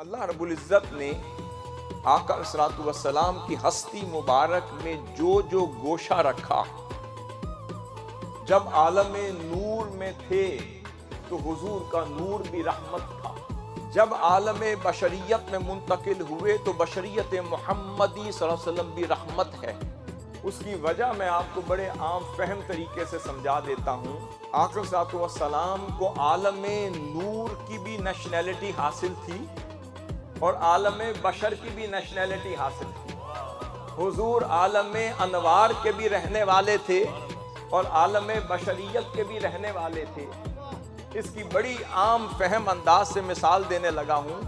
اللہ رب العزت نے آقا صلوات والسلام کی ہستی مبارک میں جو جو گوشہ رکھا، جب عالم نور میں تھے تو حضور کا نور بھی رحمت تھا، جب عالم بشریت میں منتقل ہوئے تو بشریت محمدی صلی اللہ علیہ وسلم بھی رحمت ہے۔ اس کی وجہ میں آپ کو بڑے عام فہم طریقے سے سمجھا دیتا ہوں۔ آقا صلوات والسلام کو عالم نور کی بھی نیشنلٹی حاصل تھی اور عالم بشر کی بھی نیشنلٹی حاصل تھی۔ حضور عالم انوار کے بھی رہنے والے تھے اور عالم بشریت کے بھی رہنے والے تھے۔ اس کی بڑی عام فہم انداز سے مثال دینے لگا ہوں۔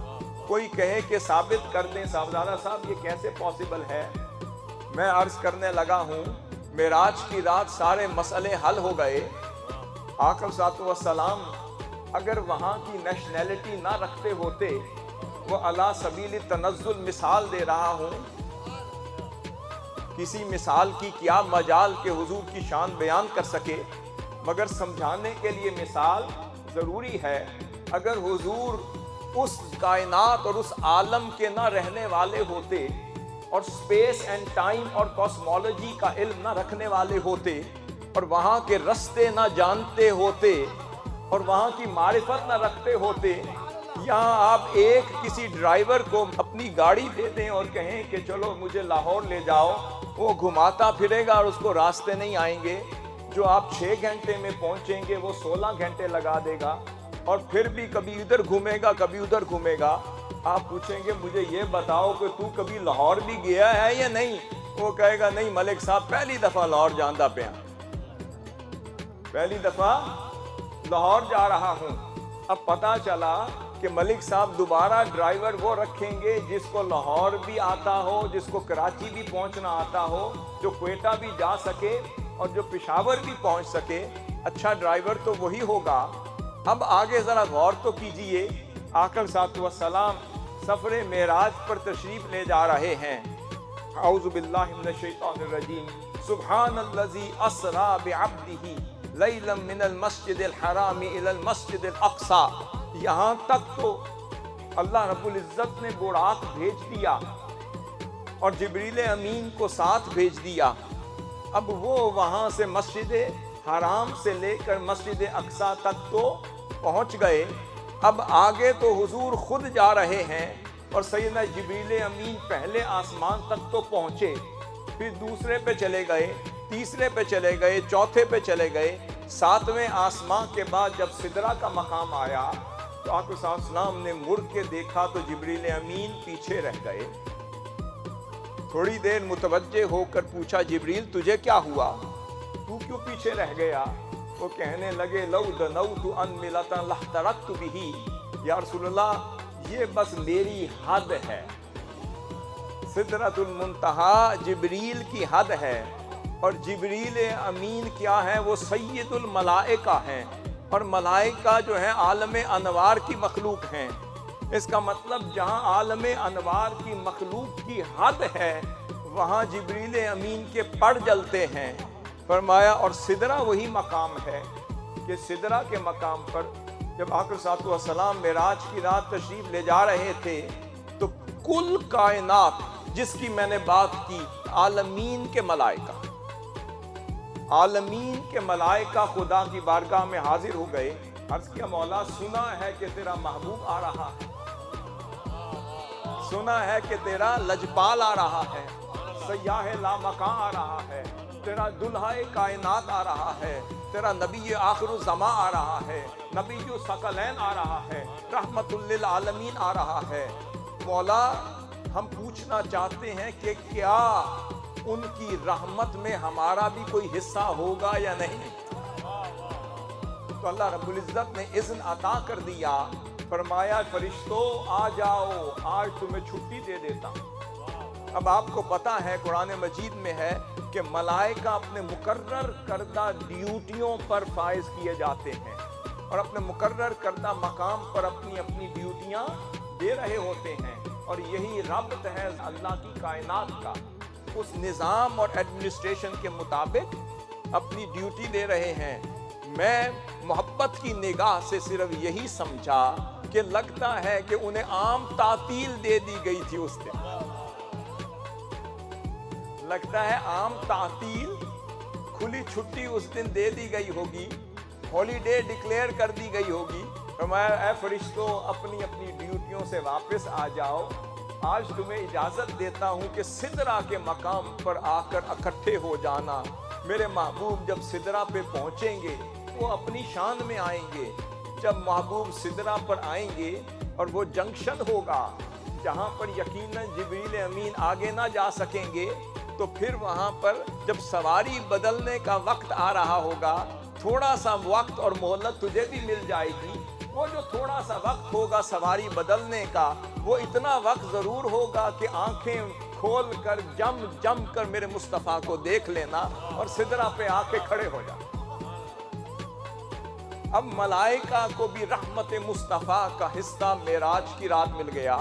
کوئی کہے کہ ثابت کر دیں صاحبزادہ صاحب یہ کیسے پاسبل ہے؟ میں عرض کرنے لگا ہوں، معراج کی رات سارے مسئلے حل ہو گئے۔ آقا صلی اللہ علیہ وسلم اگر وہاں کی نیشنلٹی نہ رکھتے ہوتے، وہ علی سبیل تنزل مثال دے رہا ہوں، کسی مثال کی کیا مجال کہ حضور کی شان بیان کر سکے، مگر سمجھانے کے لیے مثال ضروری ہے۔ اگر حضور اس کائنات اور اس عالم کے نہ رہنے والے ہوتے اور سپیس اینڈ ٹائم اور کاسمولوجی کا علم نہ رکھنے والے ہوتے اور وہاں کے رستے نہ جانتے ہوتے اور وہاں کی معرفت نہ رکھتے ہوتے، یہاں آپ ایک کسی ڈرائیور کو اپنی گاڑی دے دیں اور کہیں کہ چلو مجھے لاہور لے جاؤ، وہ گھماتا پھرے گا اور اس کو راستے نہیں آئیں گے۔ جو آپ 6 گھنٹے میں پہنچیں گے وہ 16 گھنٹے لگا دے گا اور پھر بھی کبھی ادھر گھومے گا کبھی ادھر گھومے گا۔ آپ پوچھیں گے مجھے یہ بتاؤ کہ تو کبھی لاہور بھی گیا ہے یا نہیں؟ وہ کہے گا نہیں ملک صاحب پہلی دفعہ لاہور جاندہ پہ پہلی دفعہ لاہور جا رہا ہوں۔ اب پتا چلا کہ ملک صاحب دوبارہ ڈرائیور وہ رکھیں گے جس کو لاہور بھی آتا ہو، جس کو کراچی بھی پہنچنا آتا ہو، جو کوئٹہ بھی جا سکے اور جو پشاور بھی پہنچ سکے۔ اچھا ڈرائیور تو وہی ہوگا۔ اب آگے ذرا غور تو کیجئے، آقا صلی اللہ علیہ وسلم سفر معراج پر تشریف لے جا رہے ہیں۔ اعوذ باللہ من الشیطان الرجیم، سبحان الذی اسری بعبدہ لیلا من المسجد الحرام الی المسجد الاقصی۔ یہاں تک تو اللہ رب العزت نے براق بھیج دیا اور جبریل امین کو ساتھ بھیج دیا۔ اب وہ وہاں سے مسجد حرام سے لے کر مسجد اقصی تک تو پہنچ گئے۔ اب آگے تو حضور خود جا رہے ہیں اور سیدنا جبریل امین پہلے آسمان تک تو پہنچے، پھر دوسرے پہ چلے گئے، تیسرے پہ چلے گئے، چوتھے پہ چلے گئے۔ 7ویں آسمان کے بعد جب سدرہ کا مقام آیا تو آقا صلی اللہ علیہ وسلم نے مڑ کے دیکھا تو جبریل امین پیچھے رہ گئے۔ تھوڑی دیر متوجہ ہو کر پوچھا جبریل تجھے کیا ہوا؟ تو کیوں پیچھے رہ گیا؟ وہ کہنے لگے لو دنوت ان ملتا لاحترقت بہ، یا رسول اللہ یہ بس میری حد ہے۔ سدرۃ المنتہا جبریل کی حد ہے اور جبریل امین کیا ہے؟ وہ سید الملائکہ ہیں اور ملائکہ جو ہیں عالم انوار کی مخلوق ہیں۔ اس کا مطلب جہاں عالم انوار کی مخلوق کی حد ہے وہاں جبریل امین کے پڑ جلتے ہیں۔ فرمایا اور سدرہ وہی مقام ہے کہ سدرہ کے مقام پر جب آقا صلی اللہ علیہ وسلم معراج کی رات تشریف لے جا رہے تھے تو کل کائنات جس کی میں نے بات کی، عالمین کے ملائکہ، عالمین کے ملائکہ خدا کی بارگاہ میں حاضر ہو گئے۔ عرض کیا مولا سنا ہے کہ تیرا محبوب آ رہا ہے، سنا ہے کہ تیرا لجپال آ رہا ہے، سیاح لامکاں آ رہا ہے، تیرا دلہا کائنات آ رہا ہے، تیرا نبی آخر الزماں آ رہا ہے، نبی ثقلین آ رہا ہے، رحمت للعالمین آ رہا ہے۔ مولا ہم پوچھنا چاہتے ہیں کہ کیا ان کی رحمت میں ہمارا بھی کوئی حصہ ہوگا یا نہیں؟ تو اللہ رب العزت نے اذن عطا کر دیا، فرمایا فرشتوں آ جاؤ، آج تمہیں چھٹی دے دیتا ہوں۔ اب آپ کو پتا ہے قرآن مجید میں ہے کہ ملائکہ اپنے مقرر کردہ ڈیوٹیوں پر فائز کیے جاتے ہیں اور اپنے مقرر کردہ مقام پر اپنی اپنی ڈیوٹیاں دے رہے ہوتے ہیں، اور یہی ربط ہے اللہ کی کائنات کا۔ اس نظام اور ایڈمنسٹریشن کے مطابق اپنی ڈیوٹی دے رہے ہیں۔ میں محبت کی نگاہ سے صرف یہی سمجھا کہ لگتا ہے کہ انہیں عام تعطیل دے دی گئی تھی اس دن. لگتا ہے عام تعطیل، کھلی چھٹی اس دن دے دی گئی ہوگی، ہالیڈے ڈکلیئر کر دی گئی ہوگی. فرمایا اے فرشتوں اپنی اپنی ڈیوٹیوں سے واپس آ جاؤ، آج تمہیں اجازت دیتا ہوں کہ سدرہ کے مقام پر آ کر اکٹھے ہو جانا. میرے محبوب جب سدرہ پہ پہنچیں گے وہ اپنی شان میں آئیں گے. جب محبوب سدرہ پر آئیں گے اور وہ جنکشن ہوگا جہاں پر یقیناً جبریل امین آگے نہ جا سکیں گے، تو پھر وہاں پر جب سواری بدلنے کا وقت آ رہا ہوگا، تھوڑا سا وقت اور مہلت تجھے بھی مل جائے گی. وہ جو تھوڑا سا وقت ہوگا سواری بدلنے کا، وہ اتنا وقت ضرور ہوگا کہ آنکھیں کھول کر جم کر میرے مصطفیٰ کو دیکھ لینا اور سدرہ پہ آ کے کھڑے ہو جانا. اب ملائکہ کو بھی رحمت مصطفیٰ کا حصہ معراج کی رات مل گیا،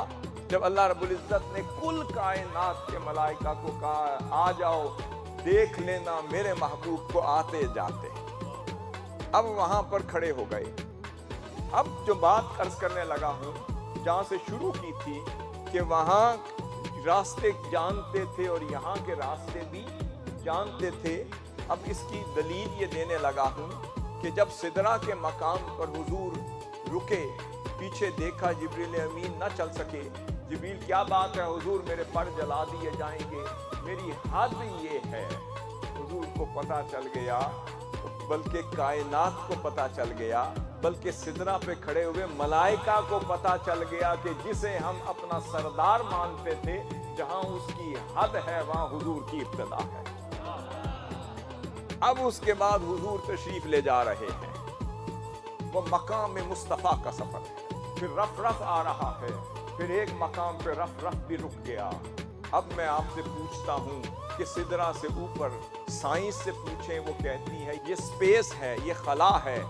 جب اللہ رب العزت نے کل کائنات کے ملائکہ کو کہا آ جاؤ دیکھ لینا میرے محبوب کو آتے جاتے. اب وہاں پر کھڑے ہو گئے. اب جو بات عرض کرنے لگا ہوں جہاں سے شروع کی تھی کہ وہاں راستے جانتے تھے اور یہاں کے راستے بھی جانتے تھے. اب اس کی دلیل یہ دینے لگا ہوں کہ جب سدرہ کے مقام پر حضور رکے، پیچھے دیکھا جبریل امین نہ چل سکے. جبریل کیا بات ہے حضور، میرے پر جلا دیے جائیں گے، میری حد یہ ہے. حضور کو پتہ چل گیا، بلکہ کائنات کو پتہ چل گیا، بلکہ سدرہ پہ کھڑے ہوئے ملائکہ کو پتہ چل گیا کہ جسے ہم اپنا سردار مانتے تھے، جہاں اس کی حد ہے وہاں حضور کی ابتدا ہے. اب اس کے بعد حضور تشریف لے جا رہے ہیں. وہ مقام مصطفیٰ کا سفر ہے. پھر رف آ رہا ہے، پھر ایک مقام پہ رف بھی رک گیا. اب میں آپ سے پوچھتا ہوں کہ سدرہ سے اوپر سائنس سے پوچھیں، وہ کہتی ہے یہ سپیس ہے، یہ خلا ہے.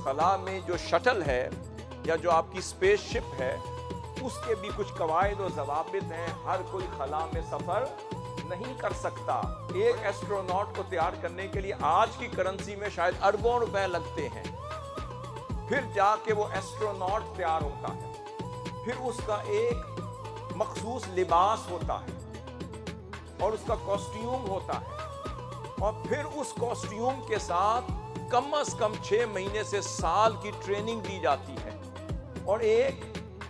خلا میں جو شٹل ہے یا جو آپ کی سپیس شپ ہے، اس کے بھی کچھ قواعد و ضوابط ہیں. ہر کوئی خلا میں سفر نہیں کر سکتا. ایک ایسٹروناٹ کو تیار کرنے کے لیے آج کی کرنسی میں شاید اربوں روپے لگتے ہیں. پھر جا کے وہ ایسٹروناٹ تیار ہوتا ہے، پھر اس کا ایک مخصوص لباس ہوتا ہے اور اس کا کاسٹیوم ہوتا ہے، اور پھر اس کاسٹیوم کے ساتھ کم از کم 6 مہینے سے سال کی ٹریننگ دی جاتی ہے، اور ایک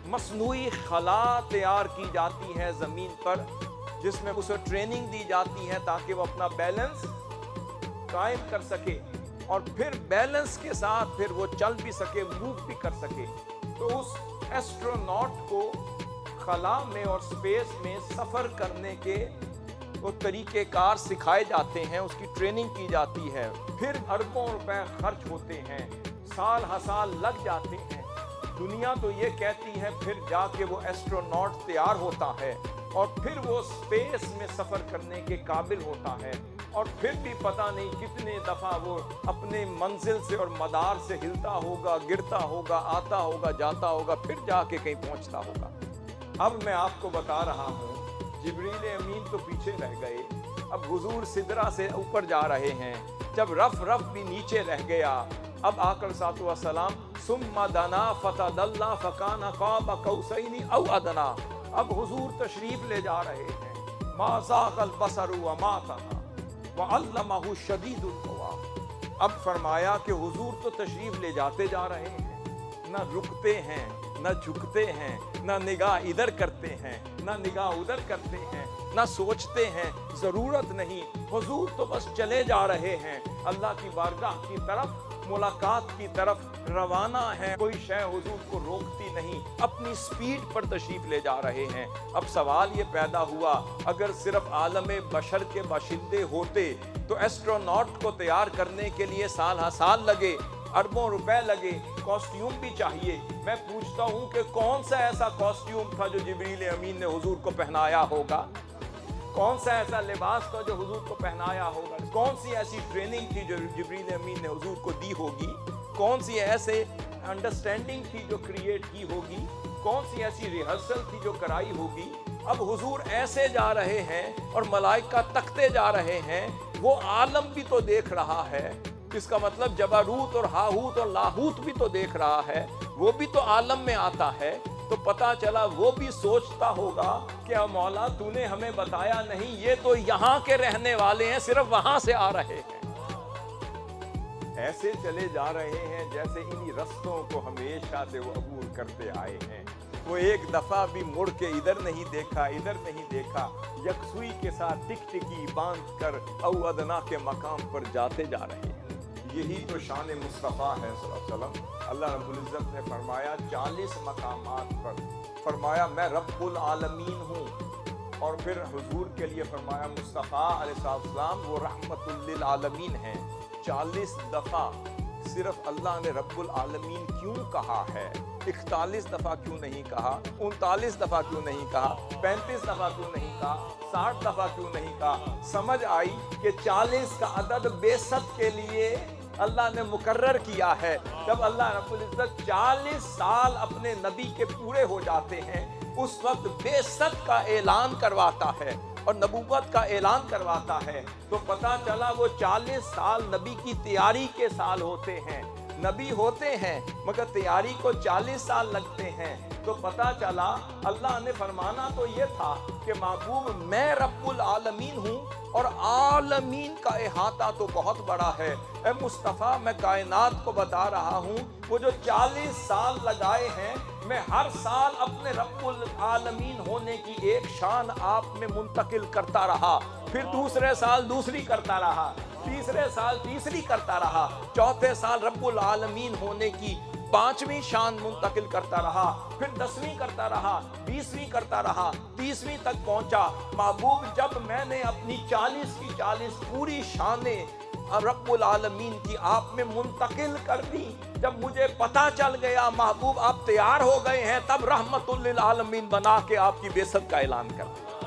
مصنوعی خلا تیار کی جاتی ہے زمین پر، جس میں اسے ٹریننگ دی جاتی ہے تاکہ وہ اپنا بیلنس قائم کر سکے، اور پھر بیلنس کے ساتھ پھر وہ چل بھی سکے، موو بھی کر سکے. تو اس ایسٹروناٹ کو خلا میں اور سپیس میں سفر کرنے کے وہ طریقہ کار سکھائے جاتے ہیں، اس کی ٹریننگ کی جاتی ہے. پھر اربوں روپے خرچ ہوتے ہیں، سال ہر سال لگ جاتے ہیں. دنیا تو یہ کہتی ہے پھر جا کے وہ ایسٹروناٹ تیار ہوتا ہے اور پھر وہ سپیس میں سفر کرنے کے قابل ہوتا ہے، اور پھر بھی پتہ نہیں کتنے دفعہ وہ اپنے منزل سے اور مدار سے ہلتا ہوگا، گرتا ہوگا، آتا ہوگا، جاتا ہوگا، پھر جا کے کہیں پہنچتا ہوگا. اب میں آپ کو بتا رہا ہوں جبریل امین تو پیچھے رہ گئے، اب حضور سدرہ سے اوپر جا رہے ہیں. جب رف بھی نیچے رہ گیا، اب آقا صلی اللہ علیہ وسلم ثم دنا فتدلی فکان قاب قوسین او ادنا. اب حضور تشریف لے جا رہے ہیں. ما زاغ البصر وما طغى وعلمہ شدید القوى. اب فرمایا کہ حضور تو تشریف لے جاتے جا رہے ہیں، نہ رکتے ہیں، نہ جھکتے ہیں، نہ نگاہ ادھر کرتے ہیں، نہ نگاہ ادھر کرتے ہیں، نہ سوچتے ہیں. ضرورت نہیں، حضور تو بس چلے جا رہے ہیں اللہ کی بارگاہ کی طرف، ملاقات کی طرف روانہ ہیں. کوئی شے حضور کو روکتی نہیں، اپنی سپیڈ پر تشریف لے جا رہے ہیں. اب سوال یہ پیدا ہوا، اگر صرف عالم بشر کے باشندے ہوتے تو ایسٹروناٹ کو تیار کرنے کے لیے سال ہر سال لگے، اربوں روپے لگے، کاسٹیوم بھی چاہیے. میں پوچھتا ہوں کہ کون سا ایسا کاسٹیوم تھا جو جبریل امین نے حضور کو پہنایا ہوگا؟ کون سا ایسا لباس تھا جو حضور کو پہنایا ہوگا؟ کون سی ایسی ٹریننگ تھی جو جبریل امین نے حضور کو دی ہوگی؟ کون سی ایسے انڈرسٹینڈنگ تھی جو کریٹ کی ہوگی؟ کون سی ایسی ریہرسل تھی جو کرائی ہوگی؟ اب حضور ایسے جا رہے ہیں اور ملائکہ تکتے جا رہے ہیں. وہ عالم بھی تو دیکھ رہا ہے، اس کا مطلب جبروت اور ہاہوت اور لاہوت بھی تو دیکھ رہا ہے، وہ بھی تو عالم میں آتا ہے، تو پتا چلا وہ بھی سوچتا ہوگا کہ مولا تو نے ہمیں بتایا نہیں، یہ تو یہاں کے رہنے والے ہیں، صرف وہاں سے آ رہے ہیں۔ ایسے چلے جا رہے ہیں جیسے انہی رستوں کو ہمیشہ سے وہ عبور کرتے آئے ہیں۔ وہ ایک دفعہ بھی مڑ کے ادھر نہیں دیکھا، ادھر نہیں دیکھا، یکسوئی کے ساتھ ٹک ٹکی باندھ کر او ادنا کے مقام پر جاتے جا رہے ہیں۔ یہی تو شان مصطفیٰ ہے صلی اللہ علیہ وسلم۔ اللہ رب العزت نے فرمایا 40 مقامات پر فرمایا میں رب العالمین ہوں، اور پھر حضور کے لیے فرمایا مصطفیٰ علیہ السلام وہ رحمت للعالمین ہیں۔ 40 دفعہ صرف اللہ نے رب العالمین کیوں کہا ہے؟ 41 دفعہ کیوں نہیں کہا؟ 39 دفعہ کیوں نہیں کہا؟ 35 دفعہ کیوں نہیں کہا؟ 60 دفعہ کیوں نہیں کہا؟ سمجھ آئی کہ 40 کا عدد بعثت کے لیے اللہ نے مقرر کیا ہے۔ جب اللہ رب العزت 40 سال اپنے نبی کے پورے ہو جاتے ہیں، اس وقت بعثت کا اعلان کرواتا ہے اور نبوت کا اعلان کرواتا ہے، تو پتہ چلا وہ 40 سال نبی کی تیاری کے سال ہوتے ہیں۔ نبی ہوتے ہیں مگر تیاری کو 40 سال لگتے ہیں۔ تو پتہ چلا اللہ نے فرمانا تو یہ تھا کہ محبوب میں رب العالمین ہوں، اور عالمین کا احاطہ تو بہت بڑا ہے۔ اے مصطفیٰ میں کائنات کو بتا رہا ہوں، وہ جو 40 سال لگائے ہیں، میں ہر سال اپنے رب العالمین ہونے کی ایک شان آپ میں منتقل کرتا رہا، پھر دوسرے سال دوسری کرتا رہا، تیسرے سال تیسری کرتا رہا، چوتھے سال رب العالمین ہونے کی 5ویں شان منتقل کرتا رہا، پھر 10ویں کرتا رہا، 20ویں کرتا رہا، 30ویں تک پہنچا۔ محبوب جب میں نے اپنی 40 کی 40 پوری شانیں رب العالمین کی آپ میں منتقل کر دی، جب مجھے پتا چل گیا محبوب آپ تیار ہو گئے ہیں، تب رحمت للعالمین بنا کے آپ کی بعثت کا اعلان کر دیا۔